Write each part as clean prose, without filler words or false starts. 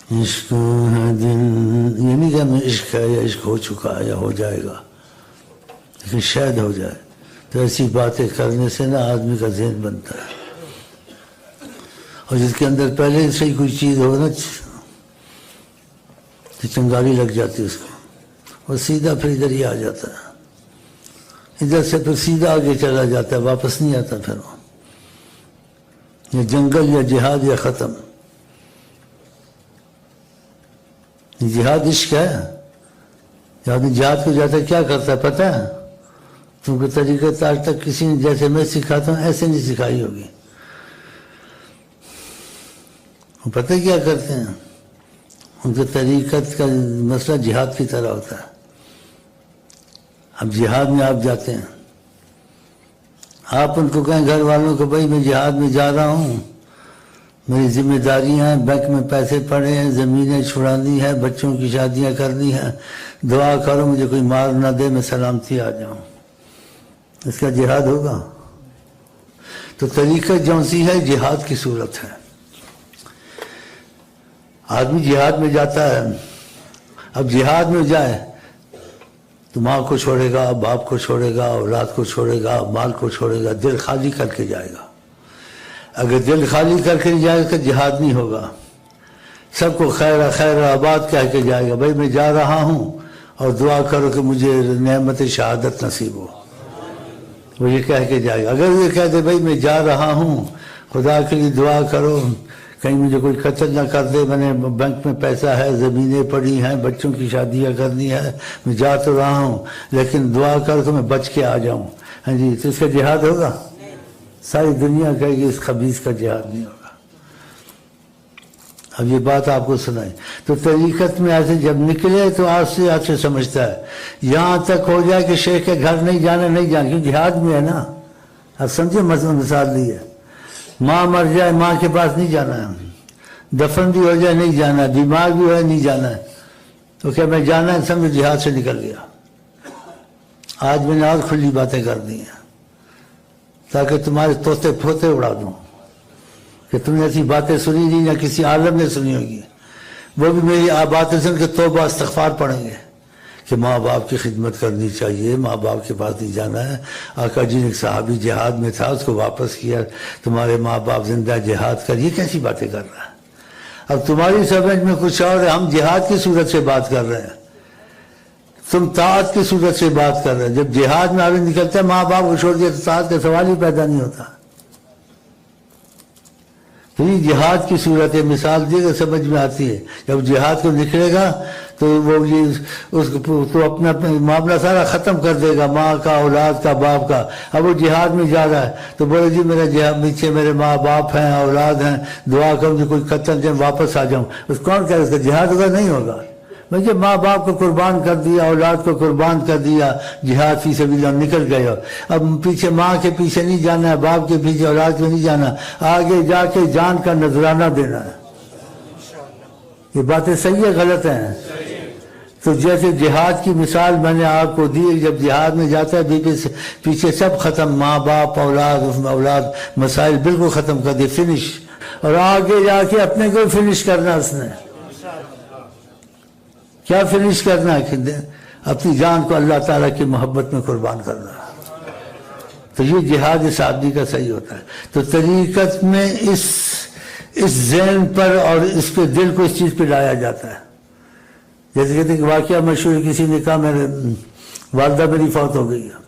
عشق ہے دل، یہ نہیں کہ میں عشق ہے یا عشق ہو چکا ہے یا ہو جائے گا، لیکن شاید ہو جائے. تو ایسی باتیں کرنے سے نا آدمی کا ذہن بنتا ہے، اور جس کے اندر پہلے سے ہی کوئی چیز ہو نا تو چنگاری لگ جاتی ہے اس کو، وہ سیدھا پھر ادھر ہی آ جاتا ہے، ادھر سے پھر سیدھا آگے چلا جاتا ہے، واپس نہیں آتا. پھر وہ یہ جنگل یا جہاد یا ختم. جہاد عشق ہے. آدمی جہاد کو جاتا ہے کیا کرتا ہے پتہ ہے؟ کیونکہ طریقت آج تک کسی نے جیسے میں سکھاتا ہوں ایسے نہیں سکھائی ہوگی. وہ پتہ کیا کرتے ہیں؟ ان کے طریقت کا مسئلہ جہاد کی طرح ہوتا ہے. اب جہاد میں آپ جاتے ہیں، آپ ان کو کہیں گھر والوں کو بھائی میں جہاد میں جا رہا ہوں، میری ذمہ داریاں ہیں، بینک میں پیسے پڑے ہیں، زمینیں چھڑانی ہیں، بچوں کی شادیاں کرنی ہیں، دعا کرو مجھے کوئی مار نہ دے، میں سلامتی آ جاؤں. اس کا جہاد ہوگا؟ تو طریقہ جون سی ہے جہاد کی صورت ہے. آدمی جہاد میں جاتا ہے، اب جہاد میں جائے تو ماں کو چھوڑے گا، باپ کو چھوڑے گا، اولاد کو چھوڑے گا، مال کو چھوڑے گا، دل خالی کر کے جائے گا. اگر دل خالی کر کے جائے گا تو جہاد نہیں ہوگا. سب کو خیر خیر آباد کہہ کے جائے گا، بھائی میں جا رہا ہوں اور دعا کرو کہ مجھے نعمت شہادت نصیب ہو. وہ یہ کہہ کے جائے گا. اگر یہ کہہ دے بھائی میں جا رہا ہوں، خدا کے لیے دعا کرو کہیں مجھے کوئی قتل نہ کر دے، میں نے بینک میں پیسہ ہے، زمینیں پڑی ہیں، بچوں کی شادیاں کرنی ہے، میں جا تو رہا ہوں لیکن دعا کر تو میں بچ کے آ جاؤں، ہاں جی، تو اس کا جہاد ہوگا؟ ساری دنیا کہے گی اس خبیث کا جہاد نہیں ہوگا. اب یہ بات آپ کو سنائیں. تو طریقت میں ایسے جب نکلے تو آج سے سمجھتا ہے، یہاں تک ہو جائے کہ شیخ کے گھر نہیں جانا، کیوں جہاد میں ہے نا. اب سمجھے مثال دی ہے. ماں مر جائے ماں کے پاس نہیں جانا ہے، دفن بھی ہو جائے نہیں جانا ہے، بیمار بھی ہو نہیں جانا ہے. تو کیا میں جانا ہے؟ سمجھو جہاد سے نکل گیا. آج میں نے اور کھلی باتیں کر دی ہیں تاکہ تمہارے طوطے پھوتے اڑا دوں کہ تم نے ایسی باتیں سنی نہیں یا کسی عالم نے سنی ہوگی. وہ بھی میری باتیں سن کے توبہ استغفار پڑھیں گے کہ ماں باپ کی خدمت کرنی چاہیے، ماں باپ کے پاس نہیں جانا ہے. آقا جی نے ایک صحابی جہاد میں تھا، اس کو واپس کیا، تمہارے ماں باپ زندہ جہاد کر. یہ کیسی باتیں کر رہا ہے؟ اب تمہاری سمجھ میں کچھ اور ہے. ہم جہاد کی صورت سے بات کر رہے ہیں، تم طاعت کی صورت سے بات کر رہے ہیں. جب جہاد میں آگے نکلتا ہے ماں باپ کو چھوڑ دیا تو طاعت کا سوال ہی پیدا نہیں ہوتا. تو یہ جہاد کی صورت ہے. مثال دی کہ سمجھ میں آتی ہے. جب جہاد کو نکلے گا تو وہ اس تو اپنا معاملہ سارا ختم کر دے گا، ماں کا، اولاد کا، باپ کا. اب وہ جہاد میں جا رہا ہے تو بولے جی میرا پیچھے میرے ماں باپ ہیں، اولاد ہیں، دعا کروں کوئی قتل جائے واپس آ جاؤں. اس کون کہہ اس کا جہاد ہوگا؟ نہیں ہوگا. مجھے ماں باپ کو قربان کر دیا، اولاد کو قربان کر دیا، جہاد فی سبیل اللہ نکل گئے. اب پیچھے ماں کے پیچھے نہیں جانا ہے، باپ کے پیچھے، اولاد کے نہیں جانا، آگے جا کے جان کا نذرانہ دینا ہے. یہ باتیں صحیح ہے غلط ہیں؟ تو جیسے جہاد کی مثال میں نے آپ کو دی، جب جہاد میں جاتا ہے پیچھے سب ختم، ماں باپ، اولاد، مسائل بالکل ختم کر دی، فنش. اور آگے جا کے اپنے کو فنش کرنا. اس نے کیا فنش کرنا ہے؟ اپنی جان کو اللہ تعالیٰ کی محبت میں قربان کرنا. تو یہ جہاد اس آدمی کا صحیح ہوتا ہے. تو طریقت میں اس ذہن پر اور اس پہ دل کو اس چیز پہ لایا جاتا ہے. جیسے کہتے ہیں کہ واقعہ مشہور، کسی نے کہا میرے والدہ میری فوت ہو گئی ہے.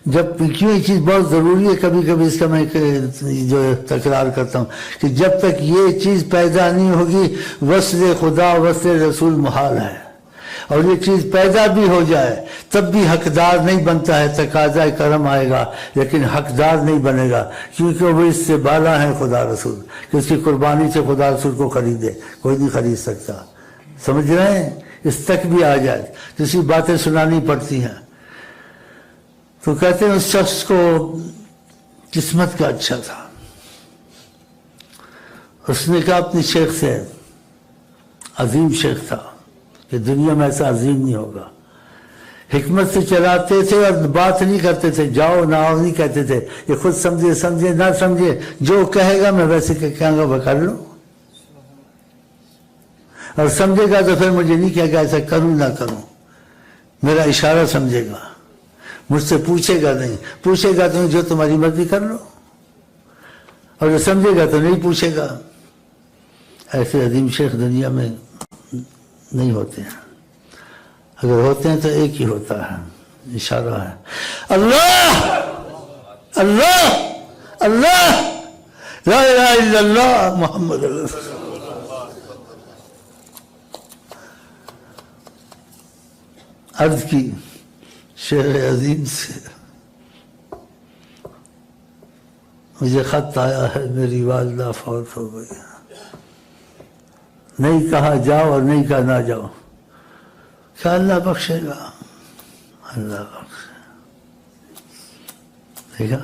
جب کیوں یہ چیز بہت ضروری ہے، کبھی کبھی اس کا میں جو تکرار کرتا ہوں کہ جب تک یہ چیز پیدا نہیں ہوگی وصل خدا وصل رسول محال ہے. اور یہ چیز پیدا بھی ہو جائے تب بھی حقدار نہیں بنتا ہے. تقاضا کرم آئے گا لیکن حقدار نہیں بنے گا، کیونکہ وہ اس سے بالا ہے خدا رسول، کہ اس کی قربانی سے خدا رسول کو خریدے، کوئی نہیں خرید سکتا. سمجھ رہے ہیں؟ اس تک بھی آ جائے تو اسی باتیں سنانی پڑتی ہیں. تو کہتے ہیں اس شخص کو قسمت کا اچھا تھا. اس نے کہا اپنی شیخ سے، عظیم شیخ تھا کہ دنیا میں ایسا عظیم نہیں ہوگا. حکمت سے چلاتے تھے اور بات نہیں کرتے تھے، جاؤ نہ آؤ نہیں کہتے تھے. یہ خود سمجھے نہ سمجھے، جو کہے گا میں ویسے کہوں گا وہ کر لوں. اور سمجھے گا تو پھر مجھے نہیں کہے گا ایسا کروں نہ کروں، میرا اشارہ سمجھے گا، مجھ سے پوچھے گا نہیں، پوچھے گا تو جو تمہاری مرضی کر لو، اور جو سمجھے گا تو نہیں پوچھے گا۔ ایسے عظیم شیخ دنیا میں نہیں ہوتے ہیں، اگر ہوتے ہیں تو ایک ہی ہوتا ہے، اشارہ ہے، اللہ اللہ اللہ لا الہ الا اللہ محمد رسول اللہ۔ عرض کی شیخ عظیم سے، مجھے خط آیا ہے میری والدہ فوت ہو گئی، نہیں کہا جاؤ اور نہیں کہا نہ جاؤ، کیا اللہ بخشے گا، اللہ بخشے، دیکھا،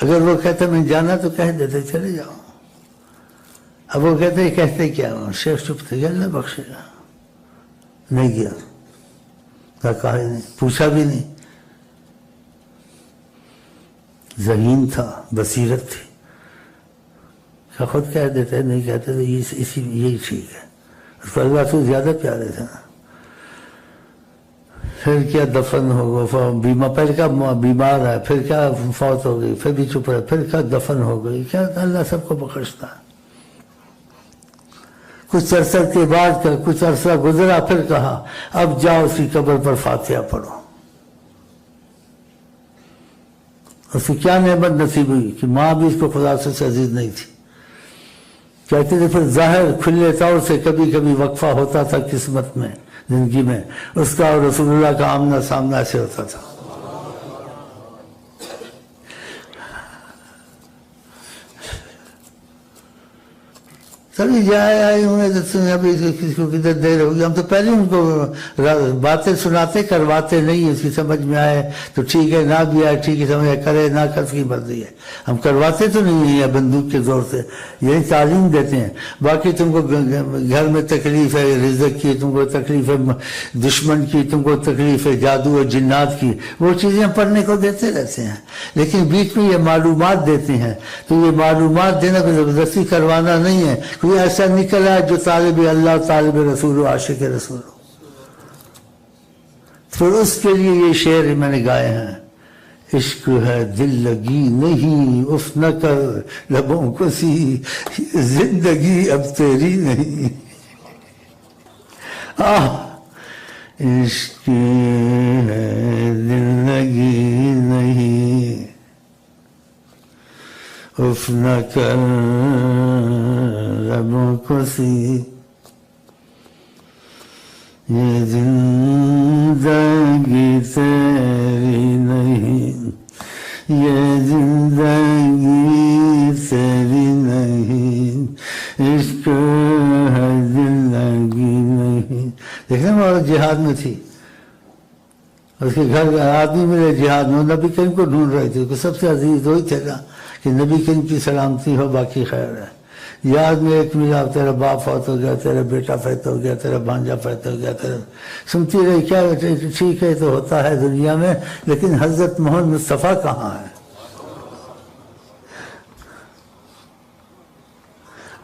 اگر وہ کہتے میں جانا تو کہہ دیتے چلے جاؤ، اب وہ کہتے کیا ہوں، شیخ چپ تھے، اللہ بخشے گا، نہیں گیا، کہا ہی نہیں، پوچھا بھی نہیں، ذہین تھا، بصیرت تھی، خود کہہ دیتے نہیں کہتے تو یہی ٹھیک ہے، اس کو اللہ سے زیادہ پیارے تھے۔ پھر کیا دفن ہوگا، پہلے کیا بیمار ہے، پھر کیا فوت ہو گئی، پھر بھی چپ رہے، پھر کیا دفن ہو گئی، کیا اللہ سب کو بخشتا ہے۔ کچھ عرصہ کے بعد کچھ عرصہ گزرا، پھر کہا اب جاؤ اس کی قبر پر فاتحہ پڑھو۔ اس کی کیا نعمت نصیب ہوئی کہ ماں بھی اس کو خدا سے عزیز نہیں تھی، کہتے تھے پھر ظاہر کھلے طور سے کبھی کبھی وقفہ ہوتا تھا قسمت میں، زندگی میں اس کا اور رسول اللہ کا آمنا سامنا ایسے ہوتا تھا۔ کبھی جائے آئے ہوئے تو ابھی کسی کو کدھر دیر ہوگی، ہم تو پہلے ان کو باتیں سناتے کرواتے نہیں، اس کی سمجھ میں آئے تو ٹھیک ہے، نہ بھی آئے ٹھیک ہے، سمجھ کرے نہ کر، کی مرضی ہے، ہم کرواتے تو نہیں ہیں بندوق کے زور سے، یہی تعلیم دیتے ہیں۔ باقی تم کو گھر میں تکلیف ہے رزق کی، تم کو تکلیف ہے دشمن کی، تم کو تکلیف ہے جادو اور جنات کی، وہ چیزیں پڑھنے کو دیتے رہتے ہیں، لیکن بیچ میں یہ معلومات دیتے ہیں، تو یہ معلومات دینا کوئی زبردستی کروانا نہیں ہے، کوئی ایسا نکلا ہے جو طالب اللہ، طالب رسول و عاشق رسول ہو، پھر اس کے لیے یہ شعر میں نے گائے ہیں، عشق ہے دل لگی نہیں اف نہ کر لبوں کو سی، زندگی اب تیری نہیں، عشق ہے دل لگی نہیں اف نہ کر لبوں کو سی، یہ زندگی تیری نہیں، یہ زندگی تیری نہیں، عشق ہے زندگی نہیں۔ دیکھیں وہ جہاد میں تھی، اس کے گھر آدمی ملے جہاد میں، نبی کریم کو ڈھونڈ رہے تھے، سب سے عزیز وہی تھے نا کہ نبی کریم کی سلامتی ہو، باقی خیر ہے۔ یاد میں ایک ملا، تیرا باپ فوت ہو گیا، تیرا بیٹا فوت ہو گیا، تیرا بھانجا فوت ہو گیا، تیرا سنتی رہی، کیا ٹھیک ہے تو ہوتا ہے دنیا میں، لیکن حضرت محمد مصطفیٰ کہاں ہے؟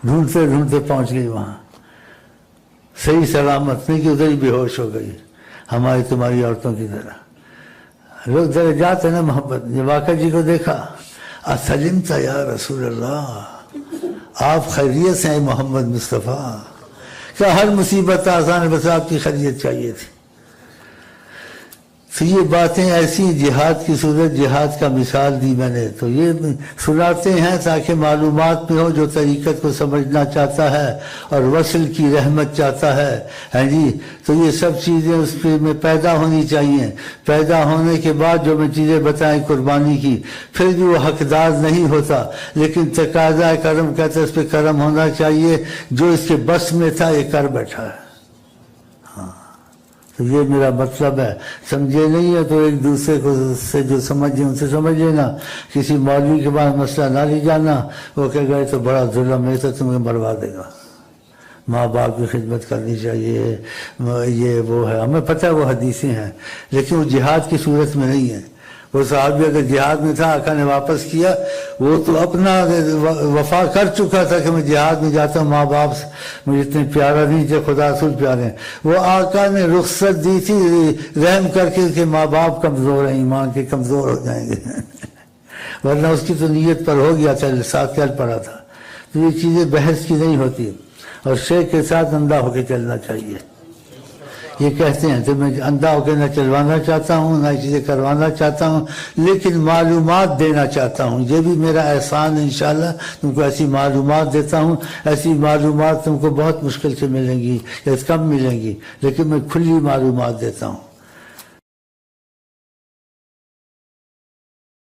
ڈھونڈتے ڈھونڈتے پہنچ گئی وہاں، صحیح سلامت، نہیں کہ ادھر ہی بے ہوش ہو گئی ہماری تمہاری عورتوں کی طرح۔ لوگ درجات ہیں نا محبت، یہ واقعہ جی کو دیکھا، اسلمت یا رسول اللہ، آپ خیریت سے ہیں محمد مصطفیٰ، کہ ہر مصیبت آسان ہے، بس آپ کی خیریت چاہیے تھی۔ تو یہ باتیں ایسی جہاد کی صورت، جہاد کا مثال دی میں نے، تو یہ سناتے ہیں تاکہ معلومات میں ہو، جو طریقت کو سمجھنا چاہتا ہے اور وصل کی رحمت چاہتا ہے، ہاں جی، تو یہ سب چیزیں اس میں پیدا ہونی چاہیے۔ پیدا ہونے کے بعد جو میں چیزیں بتائیں قربانی کی، پھر بھی وہ حقدار نہیں ہوتا، لیکن تقاضا کرم کہتے اس پہ کرم ہونا چاہیے، جو اس کے بس میں تھا یہ کر بیٹھا ہے۔ تو یہ میرا مطلب ہے، سمجھے نہیں ہے تو ایک دوسرے کو سے جو سمجھے ان سے سمجھ لینا، کسی مولوی کے بعد مسئلہ نہ لے جانا، وہ کہے گا یہ تو بڑا ظلم ہے، تو تمہیں مروا دے گا، ماں باپ کی خدمت کرنی چاہیے، یہ وہ ہے، ہمیں پتہ ہے وہ حدیثیں ہیں، لیکن وہ جہاد کی صورت میں نہیں ہے۔ وہ صحابی اگر جہاد میں تھا، آقا نے واپس کیا، وہ تو اپنا وفا کر چکا تھا کہ میں جہاد میں جاتا ہوں، ماں باپ مجھے اتنے پیارا نہیں تھے، خدا رسول پیارے ہیں۔ وہ آقا نے رخصت دی تھی رحم کر کے کہ ماں باپ کمزور ہیں، ایمان کے کمزور ہو جائیں گے ورنہ اس کی تو نیت پر ہو گیا تھا، ساتھ چل پڑا تھا۔ تو یہ چیزیں بحث کی نہیں ہوتی، اور شیخ کے ساتھ اندھا ہو کے چلنا چاہیے۔ یہ کہتے ہیں تو میں اندھا ہو کے نہ چلوانا چاہتا ہوں، نہ چیزیں کروانا چاہتا ہوں، لیکن معلومات دینا چاہتا ہوں۔ یہ بھی میرا احسان ہے، انشاءاللہ تم کو ایسی معلومات دیتا ہوں۔ ایسی معلومات تم کو بہت مشکل سے ملیں گی یا کم ملیں گی، لیکن میں کھلی معلومات دیتا ہوں۔